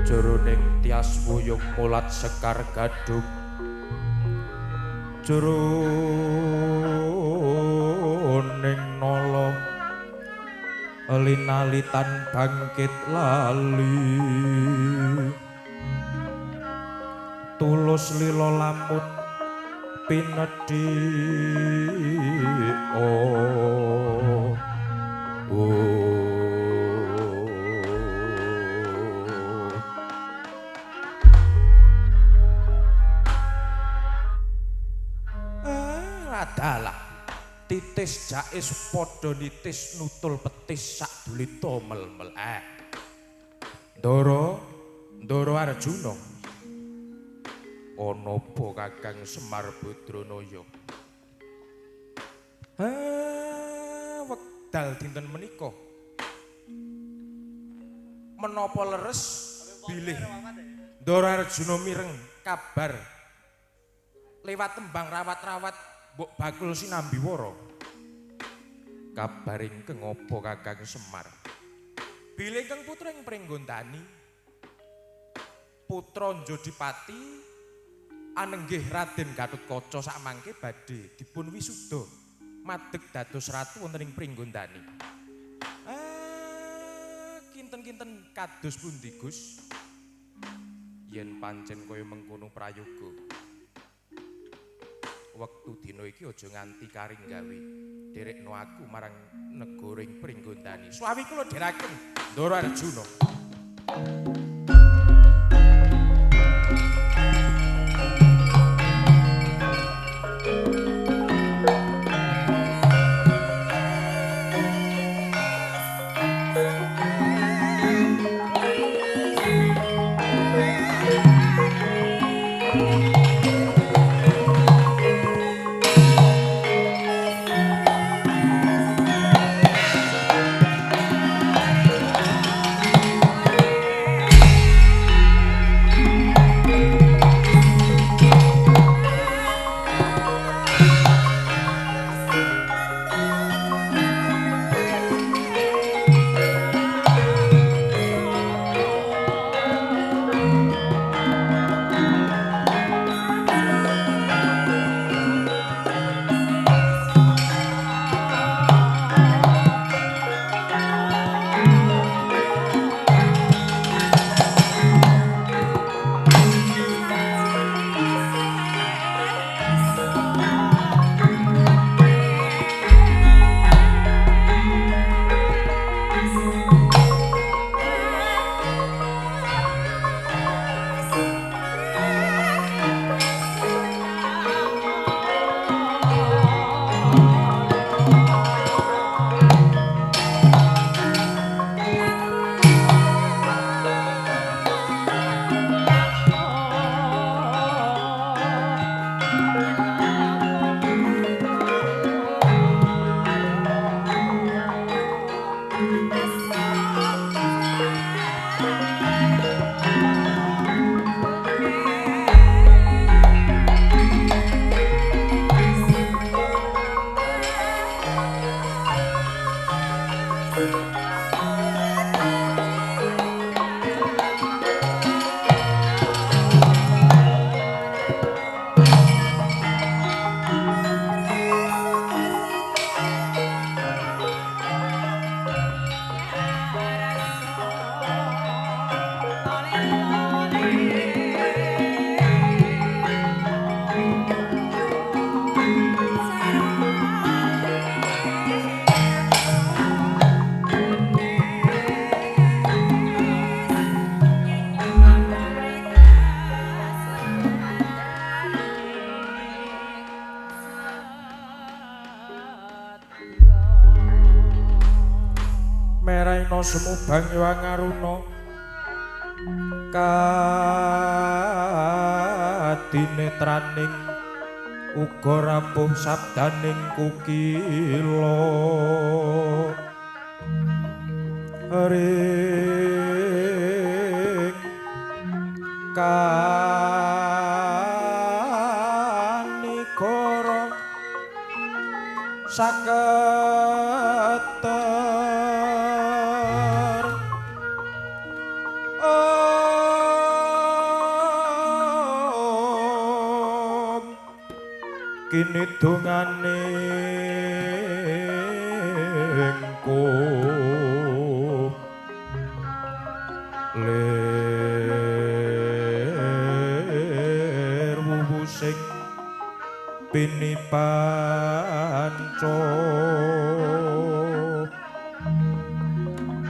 Jroning tias wuyung mulat sekar gadhug jroning nala linalitan bangkit lali tulus lila lamun pinedhi oh adalah titis jais padha nitis nutul petis sadulita melmel Ndara Arjuna ana apa Kakang Semar Badranaya wekdal dinten menika menapa leres bilih Ndara Arjuna mireng kabar lewat tembang rawat-rawat Mbok Bakul Sinambiwara kabar ingkang apa Kakang Semar bilih ingkang putra ing Pringgondani putra Njodipati anenggih Raden Gatotkaca sakmangke badhe dipun wisuda madeg dados ratu wonten ing Pringgondani kinten-kinten kados pundi Gus yen pancen kaya mengkono prayoga wektu dina iki aja nganti karing gawe derekno aku marang negara ing Pringgondani suwi kula dherekaken Ndara Arjuna meraina semubang Hyang Aruna kadinetraning uga rapuh sabdaning kukila ring kanigara saketer kini dongane engko ler wuwu sing pinipanco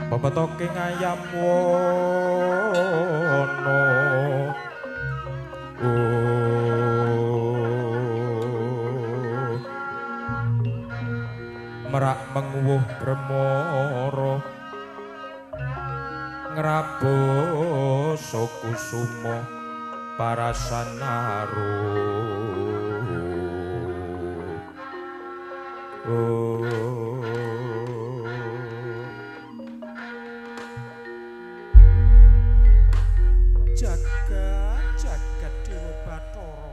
pepetoke ngayam wono merak menguwuh bremara ngraboso kusuma parasanaru jagat Dewa Bathara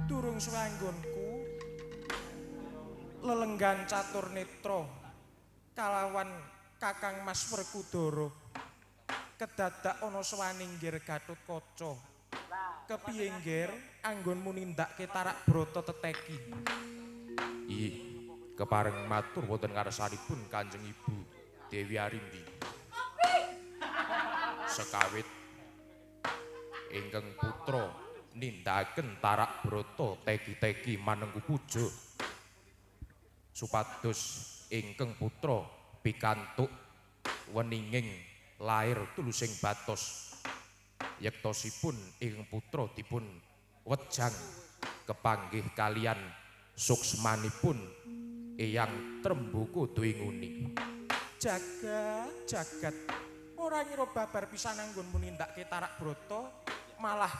durung swanggonku lelenggan catur netra kalawan Kakang Mas Werkudara kedadak ana swaninggir Gatotkaca kepiye nggir anggonmu nindakke tarak brata teteki ih kepareng matur wonten ngarsanipun Kanjeng Ibu Dewi Arimbi sekawit ingkang putra nindakaken tarak brata teki-teki manengku puja supados ingkang putra pikantuk weninging lair tulusing batos yektosipun ingkang putra dipun wejang kepanggih kalian suksmanipun Eyang Tremboko Dwinguni jagat ora ngira babar pisan anggonmu nindakke tarak brata malah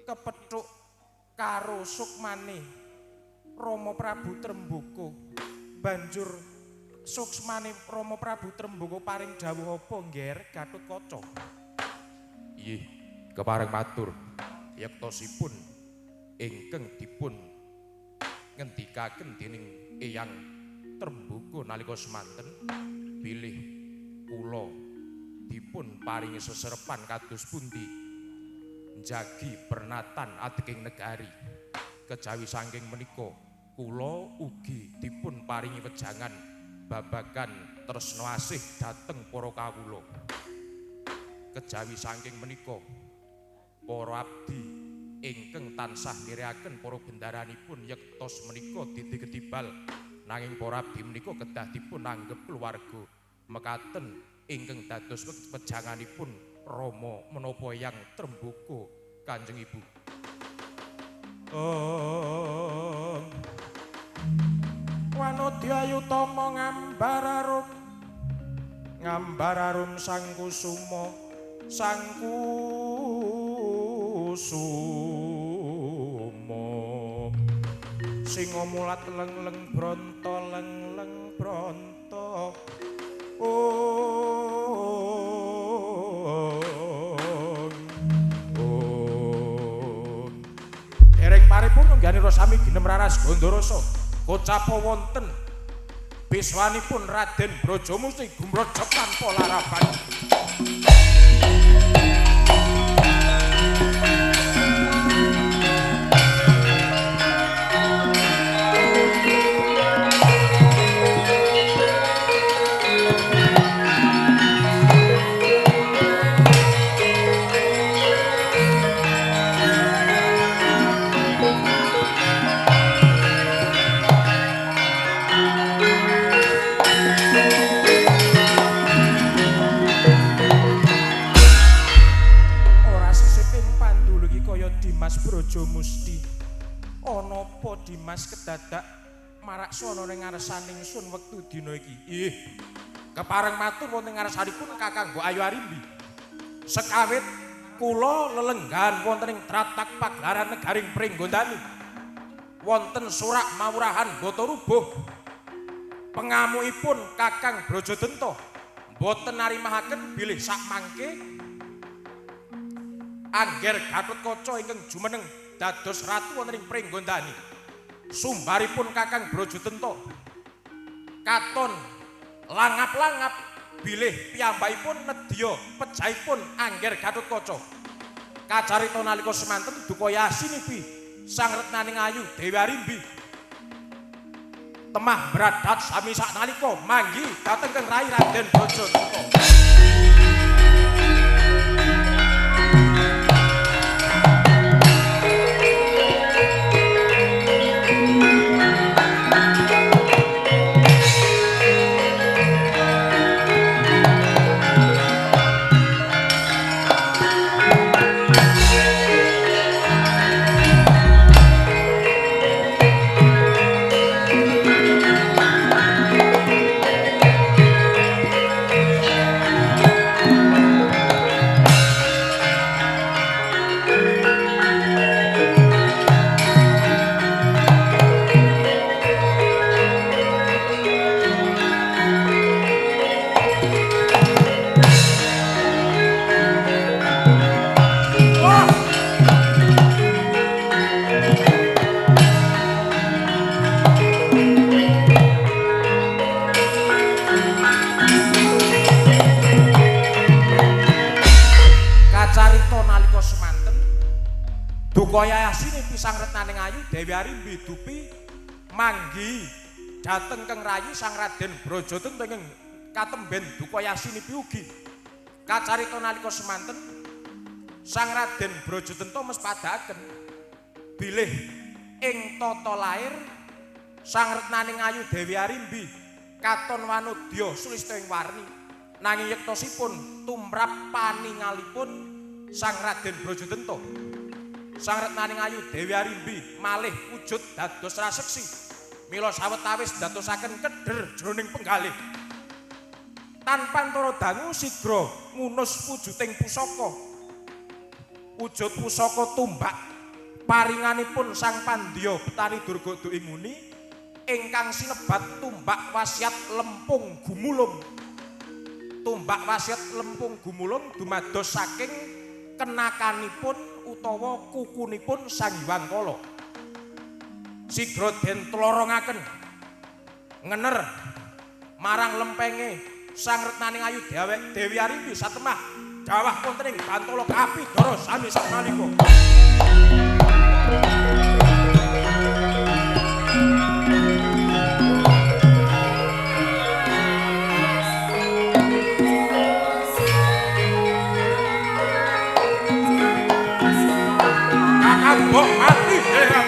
kepethuk karo sukmane Rama Prabu Tremboko banjur suksmane Rama Prabu Tremboko paring dawuh apa ngger Gatotkaca inggih kepareng matur yektosipun ingkang dipun ngendikaken dening Eyang Tremboko nalika semanten bilih kula dipun paringi seserepan kados pundi njagi pernatan ateking negari kejawi saking menika kula ugi dipun paringi wejangan babagan tresna asih dhateng para kawula kejawi saking menika para abdi ingkang tansah nirikaken para bendaranipun yektos menika didi ketibal nanging para abdi menika kedah dipun anggep keluarga mekaten ingkang dados wejanganipun Rama menapa Eyang Tremboko Kanjeng Ibu Wanodya Yutama ngambararum sang kusuma singa mulat lengleng bronto dereng paripurna ngganira sami ginem raras Gandharasa kocapa wonten biswanipun Raden Brajamusti gumrojok tanpa laraban Brajamusti ana apa Dimas kedadak marak sono ning ngarsaning sun wektu dina iki ih kepareng matur wonten ngarsanipun Kakang Mbok Ayu Arimbi sekawit kula lelenggan wonten ing tratak pagelaran negaring Pringgondani wonten surak mawurahan Bata Rubuh pengamuipun Kakang Brajadenta boten narimahaken bilih sak mangke angger Gatotkaca ingkang jumeneng dados ratu wonten ing Pringgondani sumbaripun Kakang Brajadenta katon langap-langap bilih piyambakipun nedya pejahipun angger Gatotkaca kacarita nalika semanten duka yasinipi sang retnaning ayu Dewi Arimbi temah bradat sami saknalika manggi dhateng Kang Rai Raden Brajadanta. Koyasine pisang retnaning ayu Dewi Arimbi dupi manggi dhateng Kang Rayi sang Raden Brajadanta ing katemben Dukayasini ugi kacarita nalika semanten sang Raden Brajadanta mespadhaken bilih ing tata lair sang retnaning ayu Dewi Arimbi katon wanudya sulista ing warni nanging yektosipun tumrap paningalipun sang Raden Brajadanta sang retnaning ayu Dewi Arimbi malih wujud dados raseksi mila sawetawis dadosaken kedher jroning penggalih tanpa antara dangu sigra ngunus wujuting pusaka wujud pusaka tumbak paringanipun sang Pandya Betari Durga Duing Muni ingkang sinebat tumbak wasiat lempung gumulung. Tumbak wasiat lempung gumulung dumados saking kenakanipun utawa kukunipun Sang Hyang Kala. Sigra den tlorongaken ngener marang lempenge sang retnaning ayu Dewi Arimbi satemah dawah wonten ing Bantala Kapidara sami saknalika. Mbok mati heran.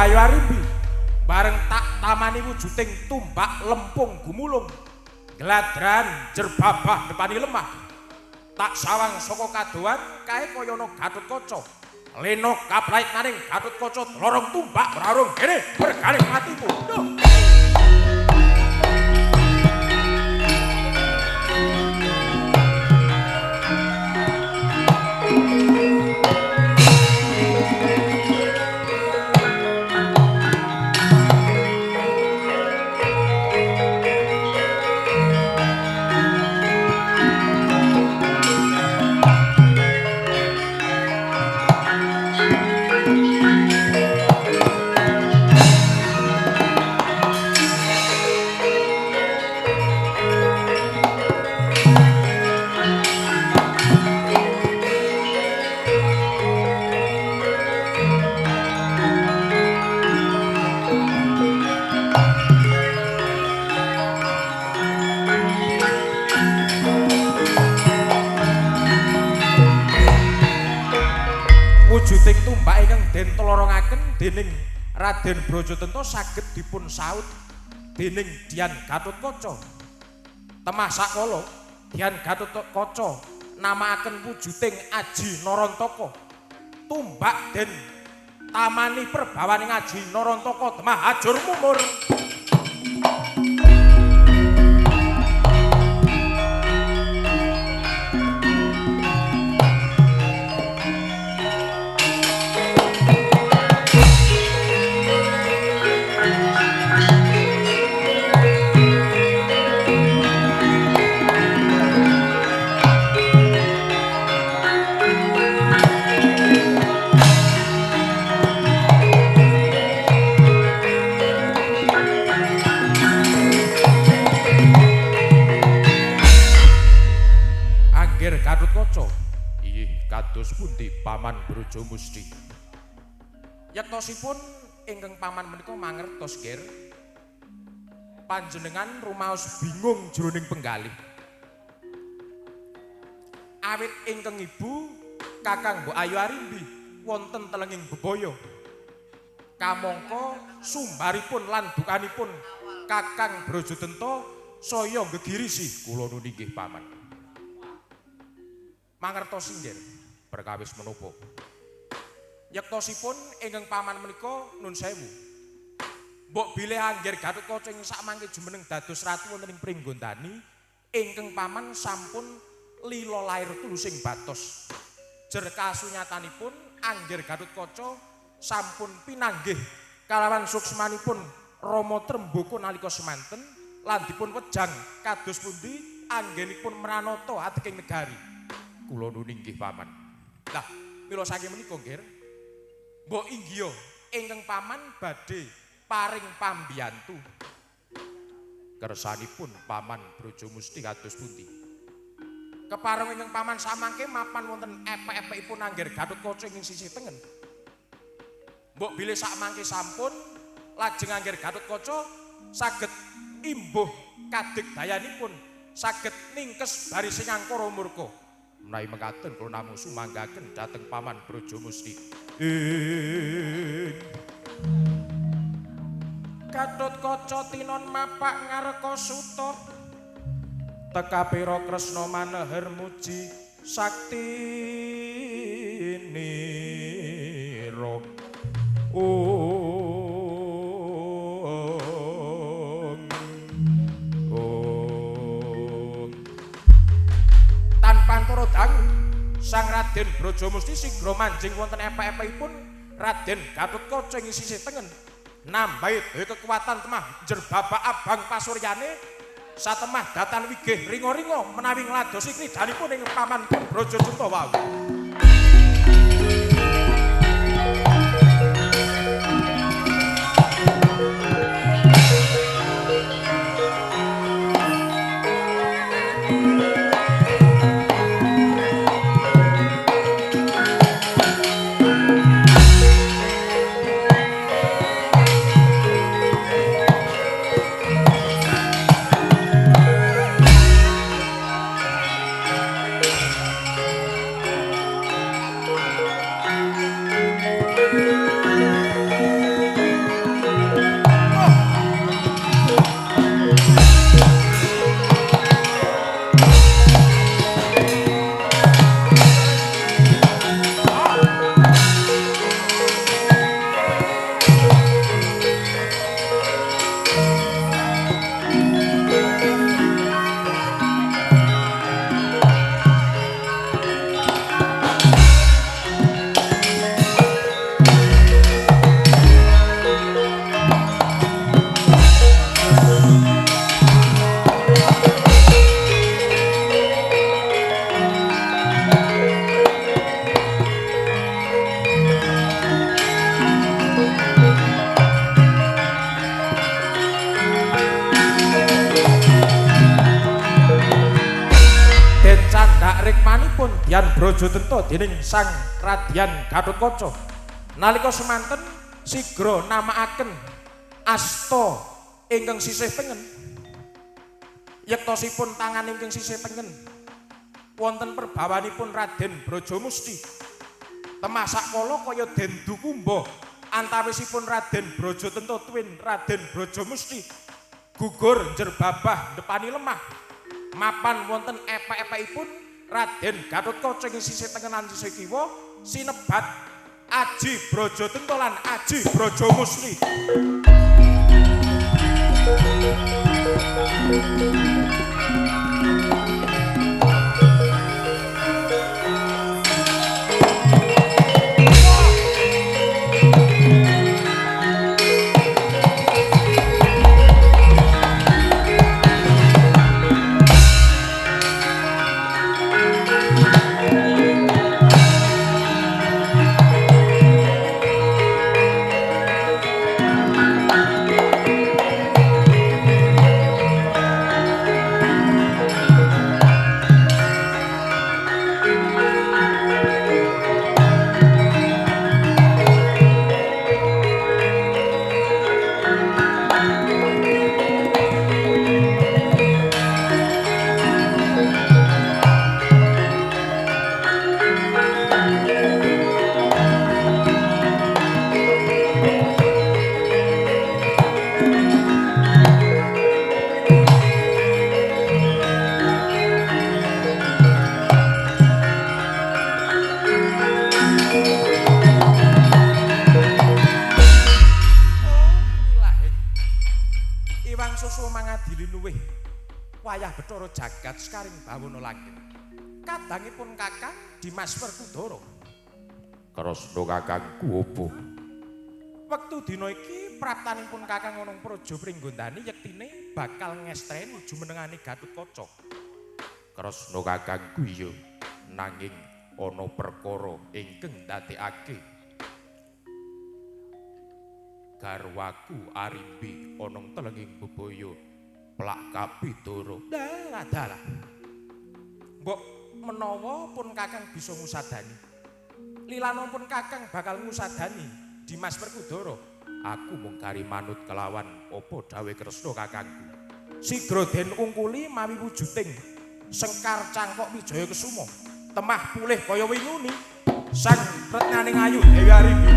Ayu Arimbi bareng tak tamani wujuding tumbak lempung gumulung gladran jerbabah depani lemah tak sawang saka kadoan kae kaya ana Gatotkaca lena kaplait maning Gatotkaca lorong tumbak brarung kene bergaling matimu. wujuding tumbak ingkang den tlorongaken dening Raden Brajatanta saged dipun saut dening Dian Gatotkaca. Temah sakala Dian Gatotkaca namaaken wujuding Aji Narantaka. Tumbak den tamani perbawaning Aji Narantaka temah ajur mumur. Gatotkaca, inggih kados pundi Paman Brajamusti? Yektosipun ingkang paman menika mangertos, Ger. Panjenengan rumaos bingung jroning penggalih. Awit ingkang ibu Kakang Mbok Ayu Arimbi wonten telenging bebaya. Kamangka sumbaripun lan dukanipun Kakang Brajatanta saya gegirisi kula nuwun inggih paman. Mangertos inggih perkawis menapa. Yektosipun ingkang paman menika nun sewu. Mbok bilih angger Gatotkaca ing sakmangke jumeneng dados ratu wonten ing Pringgondani ingkang paman sampun lila lair tulusing batos. Jer kasunyatanipun angger Gatotkaca sampun pinanggih kalawan suksmanipun Rama Trembaka nalika semanten lan dipun wejang kados pundi anggenipun mranata ateking negari. Kula nuwun inggih paman. Lah, mila saking menika nggih. Mbok inggih ingkang paman badhe paring pambiyantu. Kersanipun Paman Brajamusti kados pundi? Kepareng ingkang paman samangke mapan wonten epek-epekipun angger Gatotkaca ing sisih tengen. Mbok bilih sakmangke sampun lajeng angger Gatotkaca saged imbuh kadigdayanipun saged ningkes barising angkara murka. Menawi mekaten kula namung sumanggaken dhateng Paman Brajamusti. Gatotkaca tinon mapak ngareka suta. Tekapira Kresna maneher muji saktinira. Pantoro dangu Sang Raden Brajamusti sigra manjing wonten epek-epekipun Raden Gatotkaca ing sisih tengen nambahi daya kekuatan temah jerbabak abang pasuryane satemah datan wigih ringa-ringa menawi ngladosi kridanipun ing Paman Brajatanta wau. Dian Brajatanta dening Sang Radyan Gatotkaca nalika semanten sigra namaaken asta ingkang sisih tengen. Yektosipun tangan ingkang sisih tengen wonten perbawanipun Raden Brajamusti temah sakala kaya den dukumba antawisipun Raden Brajatentotwin Raden Brajamusti gugur jerbabah depani lemah mapan wonten epek-epekipun Raden Gatotkaca ing sisih tengenan sisih kiwa sinebat Aji Brajatenta lan Aji Brajamusti. Wayah Bathara Jagat sekaring bawana langit. Kadangipun Kakang Dimas Werkudara. Krasna kakangku apa? Wektu dina iki praptanipun Kakang Anang Praja Pringgondani yektine bakal ngestreni jumenengane Gatotkaca. Krasna kakangku iya, nanging ana perkara ingkang ndadekake garwaku Arimbi ana telenging bebaya plak Kapidara. Dalah. Mbok menawa pun Kakang bisa ngusadani. Lilanipun Kakang bakal ngusadani Dimas Werkudara. Aku mung kari manut kelawan apa dawuh Kresna kakangku. Sigra den ungkuli mawi wujuding Sengkar Cangkok Wijaya Kesuma. Temah pulih kaya winuni sang retnaning ayu Dewi Arimbi.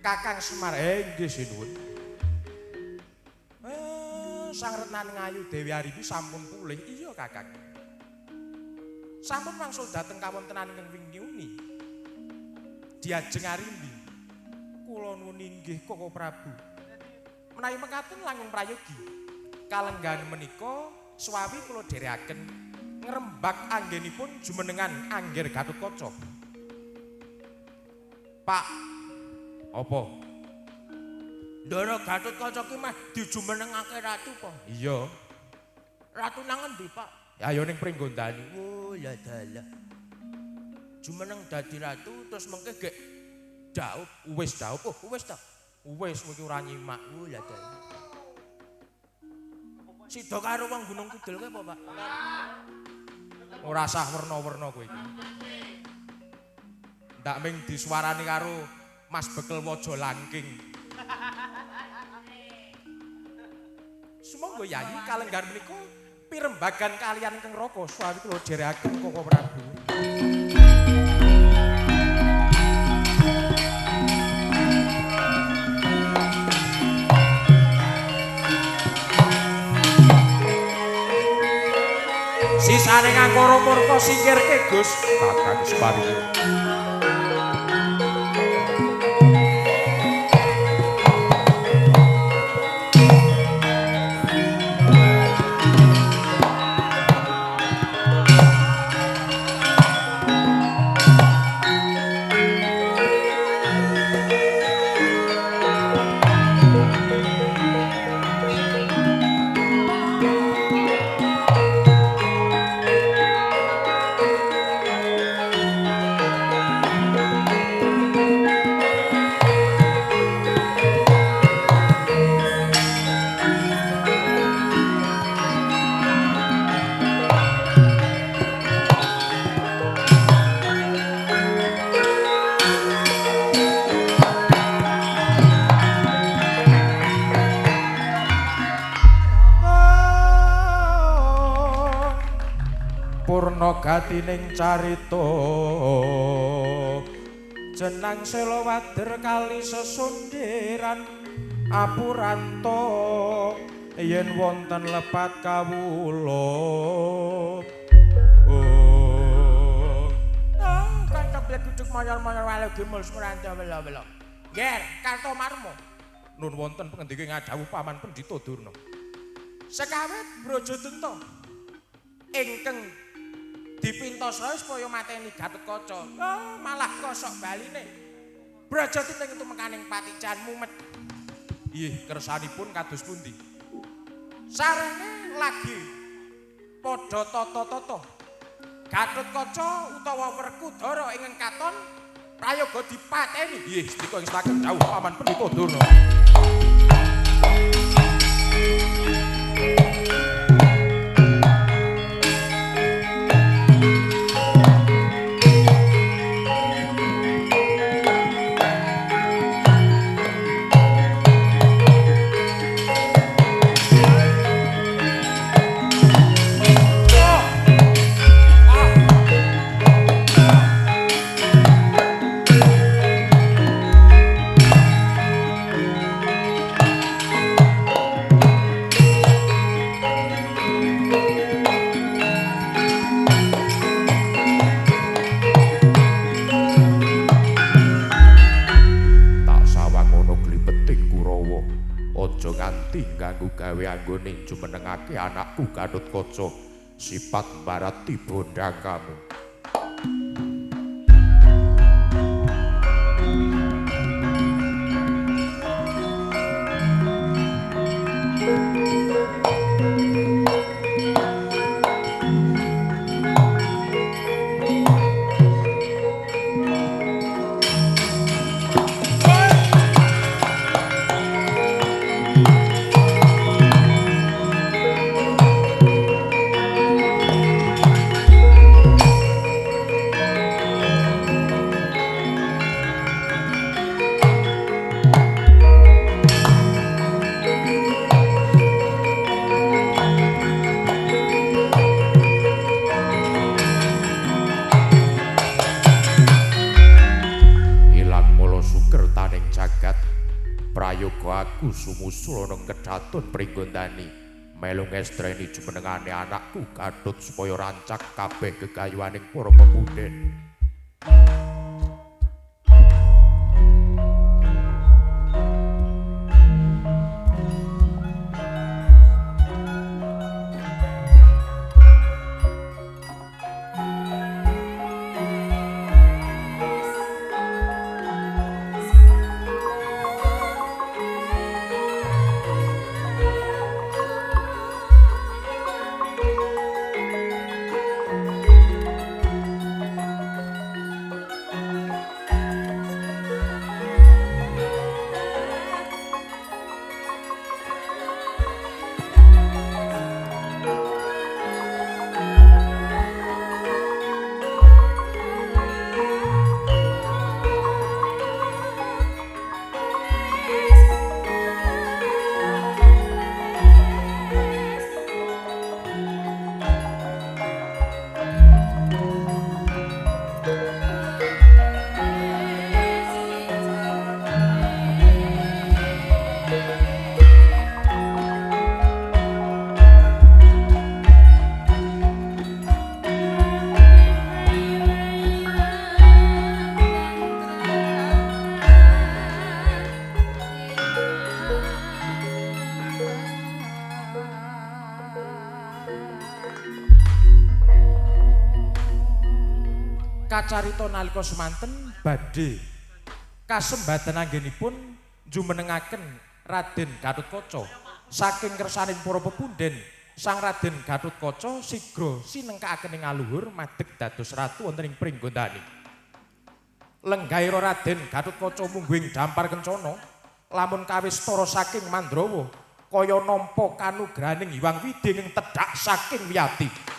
Kakang Semar nggih sinuwun. Sang retnaning ayu Dewi Arimbi sampun pulih. Iya Kakang. Sampun wangsul dhateng kawontenan ingkang wingi-wingi. Diajeng Arimbi. Kula nuwun inggih Koko Prabu. Menawi mekaten langkung prayogi. Kalenggan menika swawi kula dherekaken ngrembak anggenipun jumenengan Angger Gatotkaca. Pak, apa? Ndara Gatotkaca ki mah dijumenengake ratu po. Iya. Ratu nang endi, Pak? Ya ayo ning Pringgondani. Oh, ya dalah. Jumeneng dadi ratu terus mengke gek daup, wis daup. Oh, wis ta. Wis iki ora nyimak. Oh, ya dalah. Sida karo wong Gunung Kidul kowe apa, Pak? Ora sah werna-werna kowe iki. Ndak ming disuarani karo Mas Bekel Waja Langking. Sumangga yayi kalenggan menika pirembagan kaliyan ingkang raka swawi kula dherekaken Koko Prabu. Sisane ngangkara murka singkirke Gus Kakang Suparyo. purna gatining carita jenang Selawader kali sesundheran apuranta yen wonten lepat kawula kanca bleduduk mayor-mayor walu gimul semuranta wela-wela nger karto marmo nun wonten pengendike ngadhawuh Paman Pendhita Durna sekawit Brajadenta ingkang dipintasra supaya mateni Gatotkaca malah kosok baline Brajadenta itu mekaning patican mumet nggih kersanipun kados pundi sarene lagi padha tata-tata Gatotkaca utawa Werkudara ingkang katon prayoga dipateni nggih sedika ing saged dawuh Paman Pendhita Durna gawe anggone jumenengake anakku Gatotkaca sipat barati bondang kamu aku sumusul nang kedhaton pringgondani melu ngestreni jumenengane anakku Gatot supaya rancak kabeh gegayuhaning para pemunden kacarita nalika semanten badhe kasembadan anggenipun jumenengaken Raden Gatotkaca saking kersaning para pepunden Sang Raden Gatotkaca sigra sinengkakaken ing aluhur madeg dados ratu wonten ing pringgondani lenggaira Raden Gatotkaca mungguing dampar kencana lamun kawistara saking Mandrawa kaya nampa kanugrahaning Hyang Widih ing tedhak saking wiyati